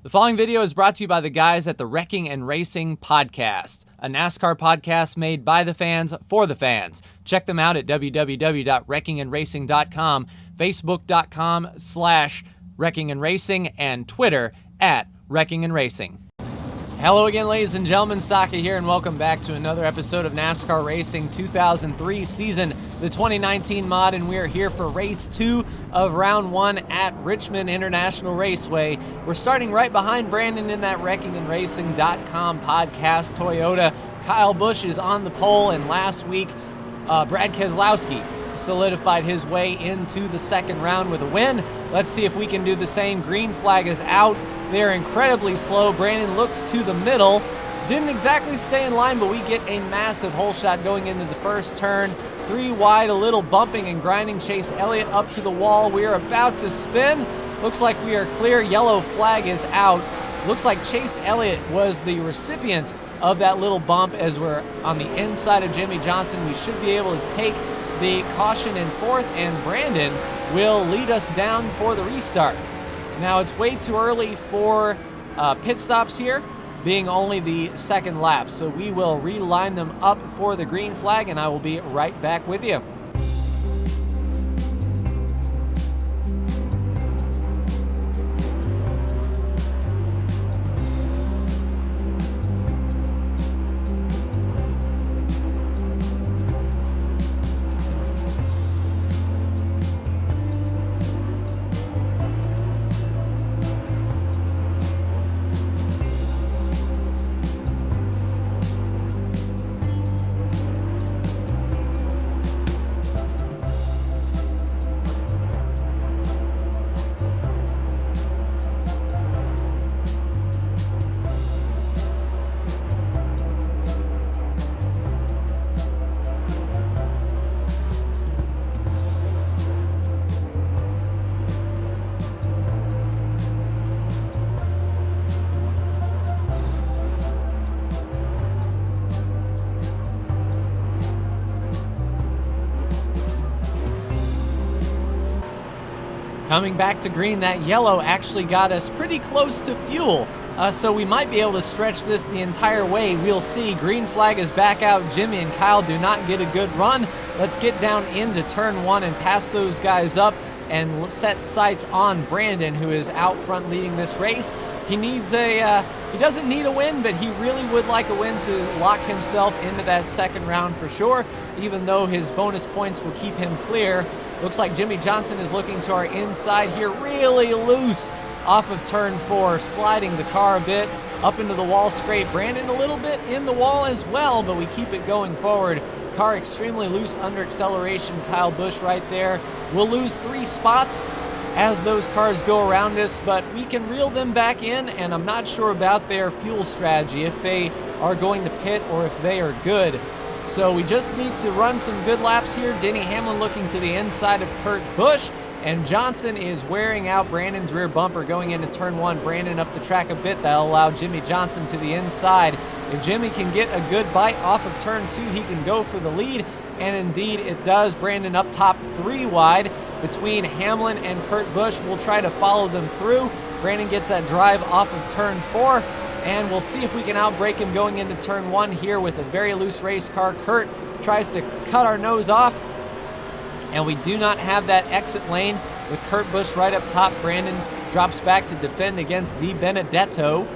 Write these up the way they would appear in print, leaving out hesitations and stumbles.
The following video is brought to you by the guys at the Wrecking and Racing Podcast, a NASCAR podcast made by the fans for the fans. Check them out at www.wreckingandracing.com, facebook.com/wreckingandracing, and Twitter at Wrecking and Racing. Hello again, ladies and gentlemen, Saki here, and welcome back to another episode of NASCAR Racing 2003 season, the 2019 mod, and we are here for race 2 of round 1 at Richmond International Raceway. We're starting right behind Brandon in that wreckingandracing.com podcast Toyota. Kyle Busch is on the pole, and last week, Brad Keselowski solidified his way into the second round with a win. Let's see if we can do the same. Green flag is out. They're incredibly slow. Brandon looks to the middle. Didn't exactly stay in line, but we get a massive hole shot going into the first turn. 3 wide, a little bumping and grinding. Chase Elliott up to the wall. We are about to spin. Looks like we are clear. Yellow flag is out. Looks like Chase Elliott was the recipient of that little bump. As we're on the inside of Jimmy Johnson, we should be able to take the caution in fourth, and Brandon will lead us down for the restart. Now, it's way too early for pit stops here, being only the second lap, so we will reline them up for the green flag, and I will be right back with you. Coming back to green, that yellow actually got us pretty close to fuel, so we might be able to stretch this the entire way. We'll see. Green flag is back out. Jimmy and Kyle do not get a good run. Let's get down into turn 1 and pass those guys up and set sights on Brandon, who is out front leading this race. He needs he doesn't need a win, but he really would like a win to lock himself into that second round for sure, even though his bonus points will keep him clear. Looks like Jimmy Johnson is looking to our inside here, really loose off of turn 4, sliding the car a bit up into the wall scrape. Brandon a little bit in the wall as well, but we keep it going forward. Car extremely loose under acceleration. Kyle Busch right there. We'll lose 3 spots as those cars go around us, but we can reel them back in, and I'm not sure about their fuel strategy, if they are going to pit or if they are good. So we just need to run some good laps here. Denny Hamlin looking to the inside of Kurt Busch, and Johnson is wearing out Brandon's rear bumper going into turn 1. Brandon up the track a bit. That'll allow Jimmy Johnson to the inside. If Jimmy can get a good bite off of turn 2, he can go for the lead, and indeed it does. Brandon up top 3 wide between Hamlin and Kurt Busch. We'll try to follow them through. Brandon gets that drive off of turn 4. And we'll see if we can outbrake him going into turn 1 here with a very loose race car. Kurt tries to cut our nose off, and we do not have that exit lane with Kurt Busch right up top. Brandon drops back to defend against Di Benedetto.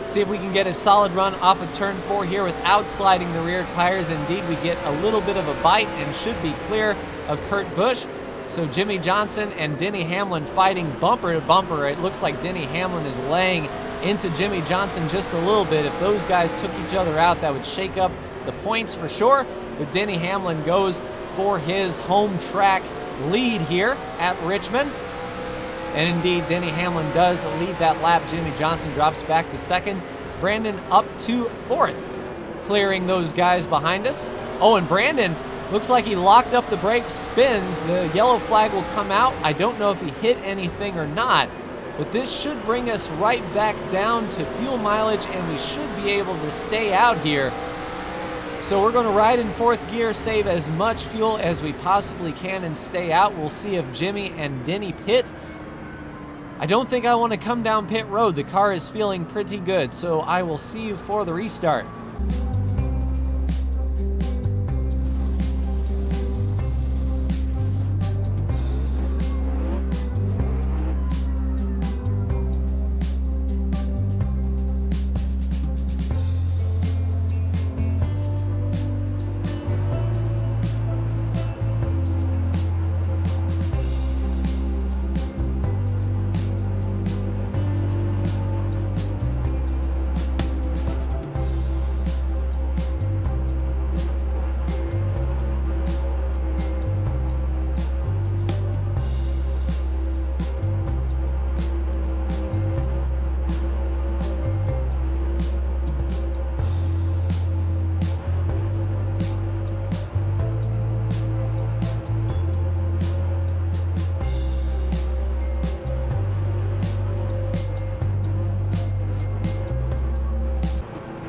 See if we can get a solid run off of turn 4 here without sliding the rear tires. Indeed, we get a little bit of a bite and should be clear of Kurt Busch. So Jimmy Johnson and Denny Hamlin fighting bumper to bumper. It looks like Denny Hamlin is laying into Jimmy Johnson just a little bit. If those guys took each other out, that would shake up the points for sure. But Denny Hamlin goes for his home track lead here at Richmond. And indeed, Denny Hamlin does lead that lap. Jimmy Johnson drops back to second. Brandon up to fourth, clearing those guys behind us. Oh, and Brandon looks like he locked up the brakes, spins. The yellow flag will come out. I don't know if he hit anything or not, but this should bring us right back down to fuel mileage, and we should be able to stay out here. So we're going to ride in fourth gear, save as much fuel as we possibly can, and stay out. We'll see if Jimmy and Denny pit. I don't think I want to come down pit road. The car is feeling pretty good, so I will see you for the restart.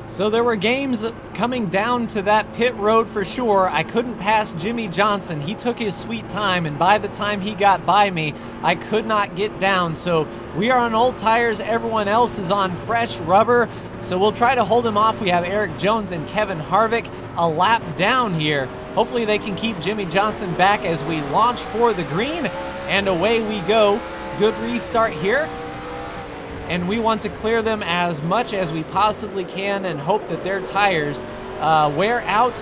So there were games coming down to that pit road for sure. I couldn't pass Jimmy Johnson. He took his sweet time, and by the time he got by me, I could not get down. So we are on old tires. Everyone else is on fresh rubber. So we'll try to hold him off. We have Eric Jones and Kevin Harvick a lap down here. Hopefully they can keep Jimmy Johnson back as we launch for the green, and away we go. Good restart here. And we want to clear them as much as we possibly can and hope that their tires wear out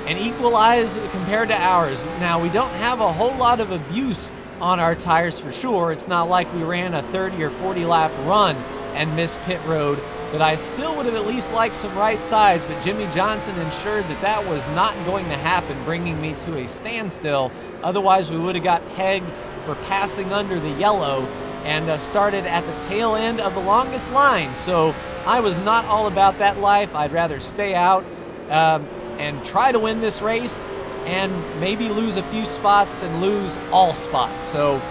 and equalize compared to ours. Now, we don't have a whole lot of abuse on our tires for sure. It's not like we ran a 30 or 40 lap run and missed pit road, but I still would have at least liked some right sides, but Jimmy Johnson ensured that that was not going to happen, bringing me to a standstill. Otherwise, we would have got pegged for passing under the yellow and started at the tail end of the longest line. So I was not all about that life. I'd rather stay out and try to win this race and maybe lose a few spots than lose all spots. So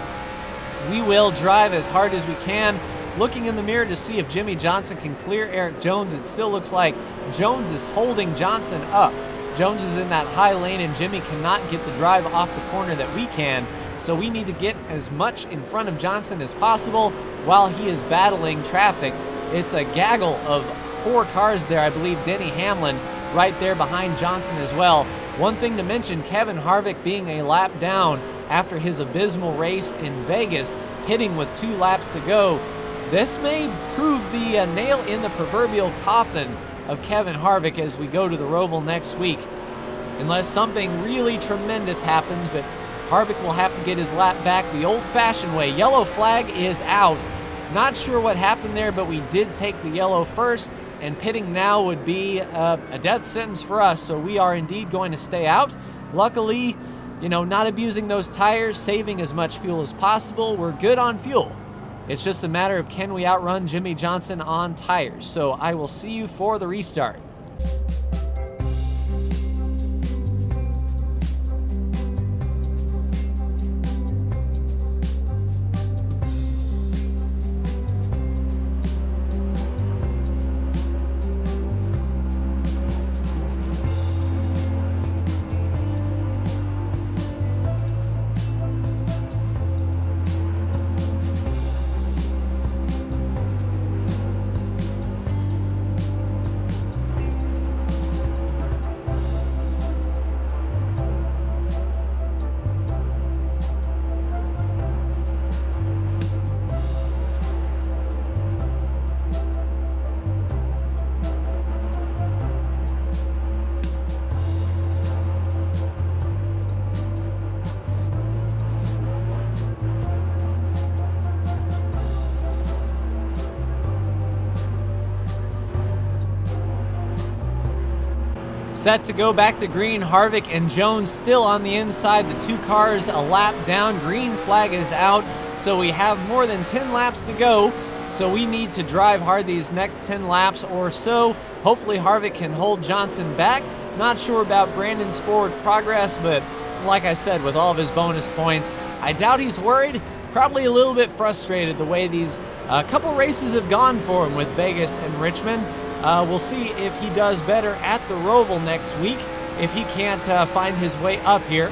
we will drive as hard as we can, looking in the mirror to see if Jimmy Johnson can clear Eric Jones. It still looks like Jones is holding Johnson up. Jones is in that high lane and Jimmy cannot get the drive off the corner that we can. So we need to get as much in front of Johnson as possible while he is battling traffic. It's a gaggle of 4 cars there. I believe Denny Hamlin right there behind Johnson as well. One thing to mention, Kevin Harvick being a lap down after his abysmal race in Vegas, pitting with 2 laps to go. This may prove the nail in the proverbial coffin of Kevin Harvick as we go to the Roval next week. Unless something really tremendous happens, but Harvick will have to get his lap back the old-fashioned way. Yellow flag is out. Not sure what happened there, but we did take the yellow first, and pitting now would be a death sentence for us, so we are indeed going to stay out. Luckily, not abusing those tires, saving as much fuel as possible. We're good on fuel. It's just a matter of can we outrun Jimmy Johnson on tires. So I will see you for the restart. Set to go back to green. Harvick and Jones still on the inside. The 2 cars a lap down. Green flag is out. So we have more than 10 laps to go. So we need to drive hard these next 10 laps or so. Hopefully Harvick can hold Johnson back. Not sure about Brandon's forward progress, but like I said, with all of his bonus points, I doubt he's worried. Probably a little bit frustrated the way these couple races have gone for him with Vegas and Richmond. We'll see if he does better at the Roval next week, if he can't find his way up here.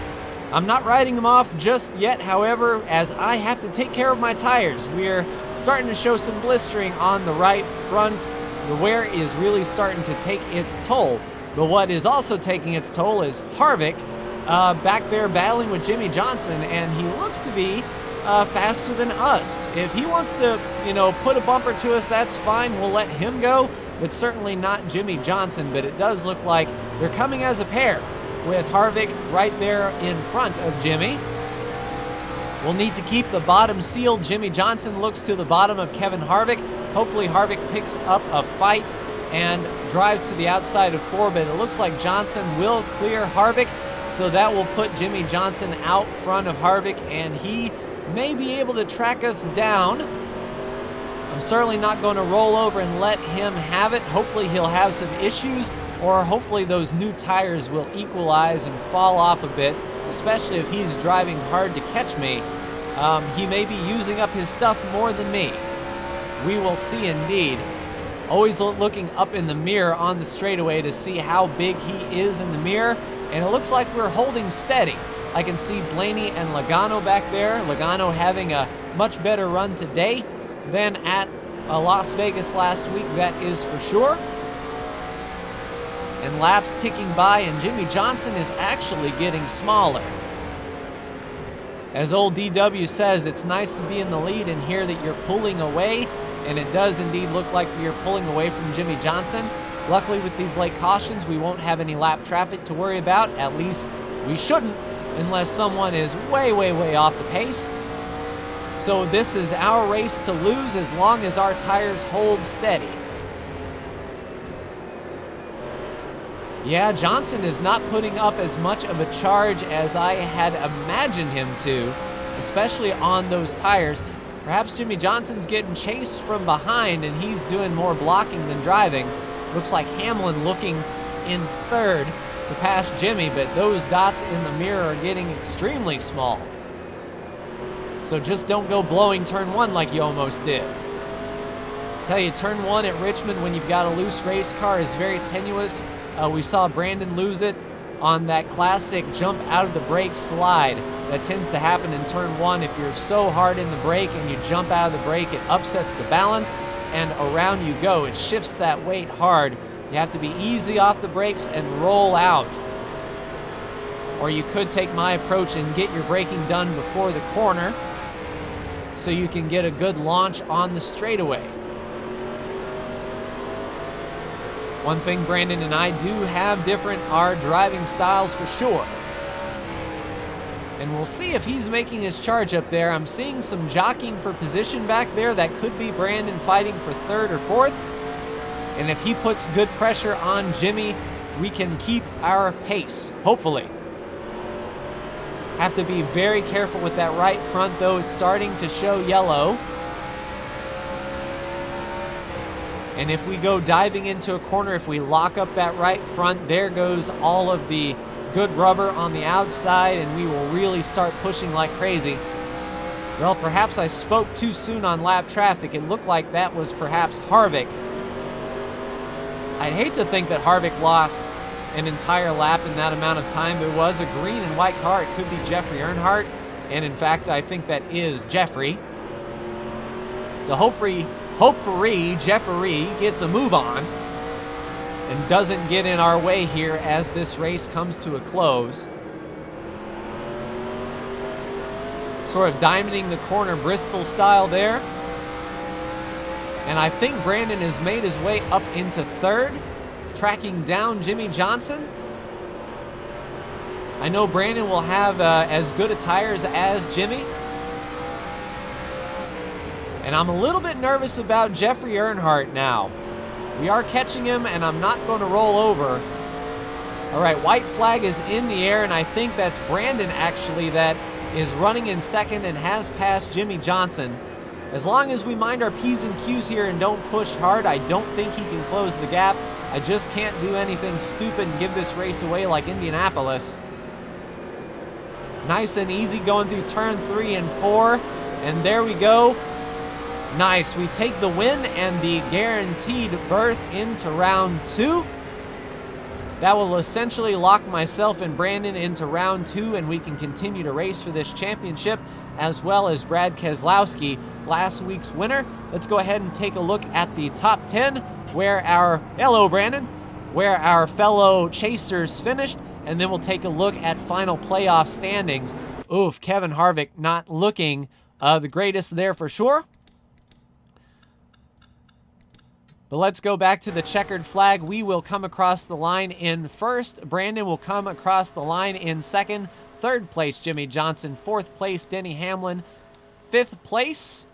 I'm not writing him off just yet, however, as I have to take care of my tires. We're starting to show some blistering on the right front. The wear is really starting to take its toll. But what is also taking its toll is Harvick back there battling with Jimmy Johnson, and he looks to be faster than us. If he wants to, put a bumper to us, that's fine. We'll let him go, but certainly not Jimmy Johnson. But it does look like they're coming as a pair, with Harvick right there in front of Jimmy. We'll need to keep the bottom sealed. Jimmy Johnson looks to the bottom of Kevin Harvick. Hopefully Harvick picks up a fight and drives to the outside of 4, but it looks like Johnson will clear Harvick, so that will put Jimmy Johnson out front of Harvick, and he may be able to track us down. I'm certainly not going to roll over and let him have it. Hopefully he'll have some issues, or hopefully those new tires will equalize and fall off a bit, especially if he's driving hard to catch me. He may be using up his stuff more than me. We will see indeed. Always looking up in the mirror on the straightaway to see how big he is in the mirror, and it looks like we're holding steady. I can see Blaney and Logano back there. Logano having a much better run today than at Las Vegas last week, that is for sure. And laps ticking by, and Jimmy Johnson is actually getting smaller. As old DW says, it's nice to be in the lead and hear that you're pulling away, and it does indeed look like we are pulling away from Jimmy Johnson. Luckily, with these late cautions, we won't have any lap traffic to worry about. At least we shouldn't, unless someone is way, way, way off the pace. So this is our race to lose as long as our tires hold steady. Yeah, Johnson is not putting up as much of a charge as I had imagined him to, especially on those tires. Perhaps Jimmy Johnson's getting chased from behind and he's doing more blocking than driving. Looks like Hamlin looking in third to pass Jimmy, but those dots in the mirror are getting extremely small. So just don't go blowing turn 1 like you almost did. Tell you, turn 1 at Richmond when you've got a loose race car is very tenuous. We saw Brandon lose it on that classic jump out of the brake slide. That tends to happen in turn 1. If you're so hard in the brake and you jump out of the brake, it upsets the balance and around you go. It shifts that weight hard. You have to be easy off the brakes and roll out. Or you could take my approach and get your braking done before the corner so you can get a good launch on the straightaway. One thing Brandon and I do have different are driving styles for sure. And we'll see if he's making his charge up there. I'm seeing some jockeying for position back there. That could be Brandon fighting for 3rd or 4th. And if he puts good pressure on Jimmy, we can keep our pace, hopefully. Have to be very careful with that right front, though. It's starting to show yellow. And if we go diving into a corner, if we lock up that right front, there goes all of the good rubber on the outside, and we will really start pushing like crazy. Well, perhaps I spoke too soon on lap traffic. It looked like that was perhaps Harvick. I'd hate to think that Harvick lost an entire lap in that amount of time. It was a green and white car. It could be Jeffrey Earnhardt, and in fact, I think that is Jeffrey. So hopefully Jeffrey gets a move on and doesn't get in our way here as this race comes to a close. Sort of diamonding the corner Bristol style there. And I think Brandon has made his way up into 3rd, tracking down Jimmy Johnson. I know Brandon will have as good a tires as Jimmy. And I'm a little bit nervous about Jeffrey Earnhardt now. We are catching him, and I'm not going to roll over. All right, white flag is in the air, and I think that's Brandon, actually, that is running in 2nd and has passed Jimmy Johnson. As long as we mind our P's and Q's here and don't push hard, I don't think he can close the gap. I just can't do anything stupid and give this race away like Indianapolis. Nice and easy going through turn 3 and 4, and there we go. Nice, we take the win and the guaranteed berth into round 2. That will essentially lock myself and Brandon into round 2, and we can continue to race for this championship, as well as Brad Keselowski, last week's winner. Let's go ahead and take a look at the top 10, where our, hello Brandon, where our fellow chasers finished, and then we'll take a look at final playoff standings. Oof, Kevin Harvick not looking the greatest there for sure. But let's go back to the checkered flag. We will come across the line in first. Brandon will come across the line in second. Third place, Jimmy Johnson. Fourth place, Denny Hamlin. Fifth place,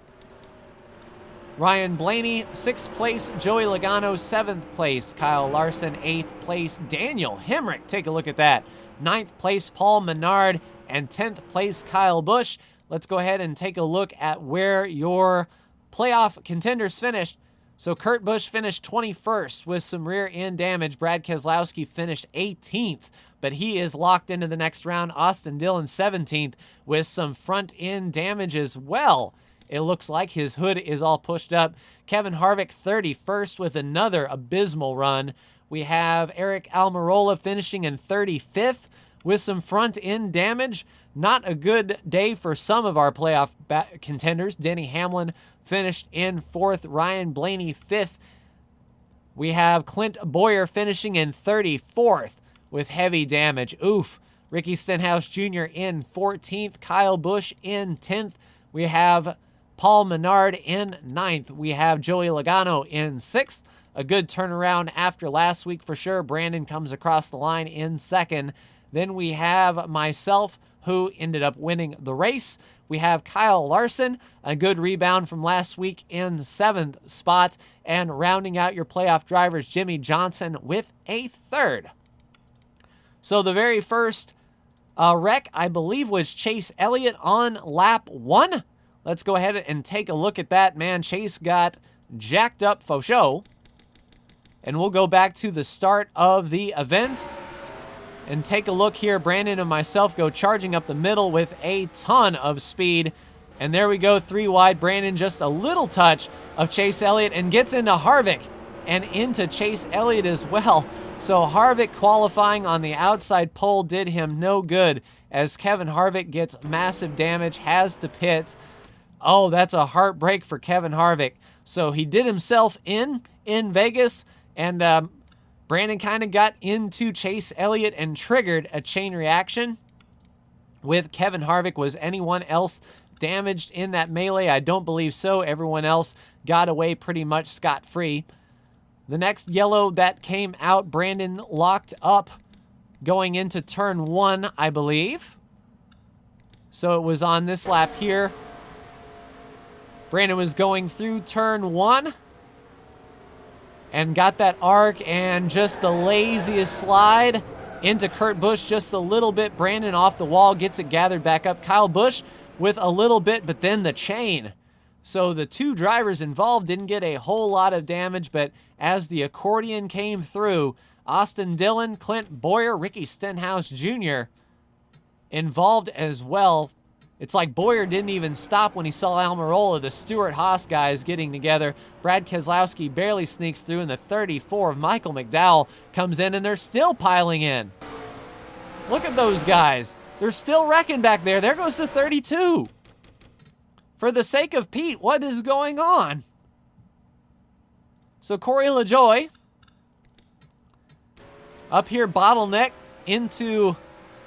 Ryan Blaney. Sixth place, Joey Logano. Seventh place, Kyle Larson. Eighth place, Daniel Hemrick. Take a look at that. Ninth place, Paul Menard. And 10th place, Kyle Busch. Let's go ahead and take a look at where your playoff contenders finished. So Kurt Busch finished 21st with some rear end damage. Brad Keselowski finished 18th, but he is locked into the next round. Austin Dillon 17th with some front end damage as well. It looks like his hood is all pushed up. Kevin Harvick 31st with another abysmal run. We have Eric Almirola finishing in 35th with some front end damage. Not a good day for some of our playoff contenders. Denny Hamlin finished in 4th. Ryan Blaney 5th. We have Clint Bowyer finishing in 34th with heavy damage. Oof. Ricky Stenhouse Jr. in 14th. Kyle Busch in 10th. We have Paul Menard in 9th. We have Joey Logano in 6th. A good turnaround after last week for sure. Brandon comes across the line in 2nd. Then we have myself, who ended up winning the race. We have Kyle Larson, a good rebound from last week in 7th spot. And rounding out your playoff drivers, Jimmy Johnson with a 3rd. So the very first wreck, I believe, was Chase Elliott on lap 1. Let's go ahead and take a look at that. Man, Chase got jacked up for show. And we'll go back to the start of the event and take a look here. Brandon and myself go charging up the middle with a ton of speed. And there we go, 3 wide. Brandon just a little touch of Chase Elliott and gets into Harvick and into Chase Elliott as well. So Harvick qualifying on the outside pole did him no good, as Kevin Harvick gets massive damage, has to pit. Oh, that's a heartbreak for Kevin Harvick. So he did himself in Vegas, and Brandon kind of got into Chase Elliott and triggered a chain reaction with Kevin Harvick. Was anyone else damaged in that melee? I don't believe so. Everyone else got away pretty much scot-free. The next yellow that came out, Brandon locked up going into turn 1, I believe. So it was on this lap here. Brandon was going through turn 1 and got that arc, and just the laziest slide into Kurt Busch just a little bit. Brandon off the wall, gets it gathered back up. Kyle Busch with a little bit, but then the chain. So the 2 drivers involved didn't get a whole lot of damage, but as the accordion came through, Austin Dillon, Clint Bowyer, Ricky Stenhouse Jr. involved as well. It's like Bowyer didn't even stop when he saw Almirola. The Stewart-Haas guys getting together. Brad Keselowski barely sneaks through, and the 34 of Michael McDowell comes in, and they're still piling in. Look at those guys. They're still wrecking back there. There goes the 32. For the sake of Pete, what is going on? So Corey LaJoie up here, bottleneck into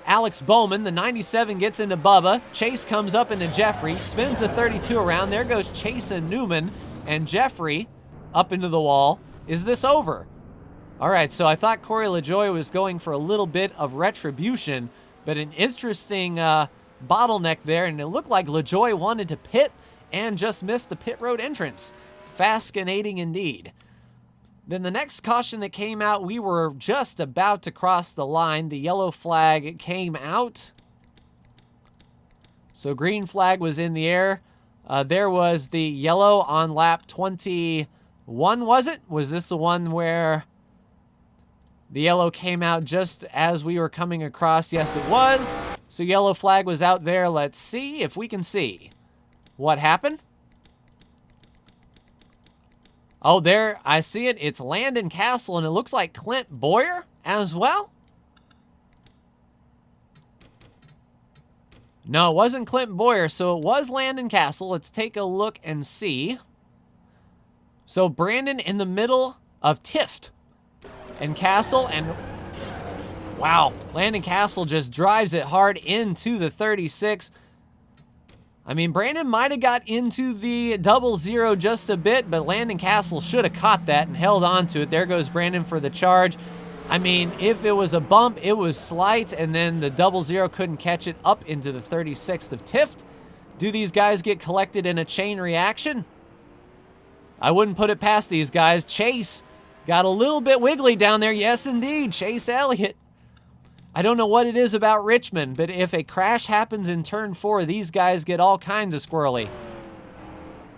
Alex Bowman. The 97 gets into Bubba. Chase comes up into Jeffrey, spins the 32 around. There goes Chase and Newman, and Jeffrey up into the wall. Is this over? All right, so I thought Corey LaJoie was going for a little bit of retribution, but an interesting bottleneck there, and it looked like LaJoie wanted to pit and just missed the pit road entrance. Fascinating indeed. Then the next caution that came out, we were just about to cross the line. The yellow flag came out. So green flag was in the air. There was the yellow on lap 21, was it? Was this the one where the yellow came out just as we were coming across? Yes, it was. So yellow flag was out there. Let's see if we can see what happened. Oh, there, I see it. It's Landon Castle, and it looks like Clint Bowyer as well? No, it wasn't Clint Boyer, so it was Landon Castle. Let's take a look and see. So Brandon in the middle of Tift and Castle, and wow, Landon Castle just drives it hard into the 36. I mean, Brandon might have got into the 00 just a bit, but Landon Castle should have caught that and held on to it. There goes Brandon for the charge. I mean, if it was a bump, it was slight, and then the 00 couldn't catch it up into the 36th of Tift. Do these guys get collected in a chain reaction? I wouldn't put it past these guys. Chase got a little bit wiggly down there. Yes, indeed, Chase Elliott. I don't know what it is about Richmond, but if a crash happens in turn 4, these guys get all kinds of squirrely.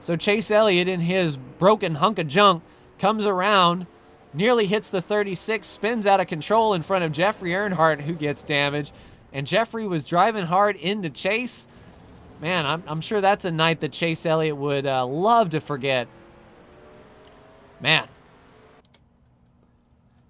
So Chase Elliott in his broken hunk of junk comes around, nearly hits the 36, spins out of control in front of Jeffrey Earnhardt, who gets damaged. And Jeffrey was driving hard into Chase. Man, I'm sure that's a night that Chase Elliott would love to forget. Man.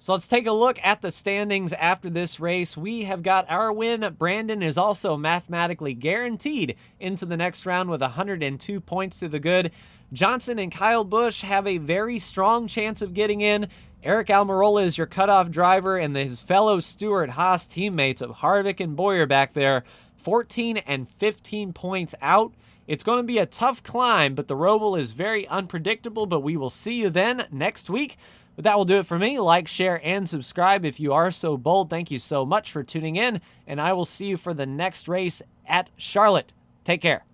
So let's take a look at the standings after this race. We have got our win. Brandon is also mathematically guaranteed into the next round with 102 points to the good. Johnson and Kyle Busch have a very strong chance of getting in. Eric Almirola is your cutoff driver, and his fellow Stewart Haas teammates of Harvick and Boyer back there, 14 and 15 points out. It's going to be a tough climb, but the Roval is very unpredictable, but we will see you then next week. But that will do it for me. Like, share, and subscribe if you are so bold. Thank you so much for tuning in, and I will see you for the next race at Charlotte. Take care.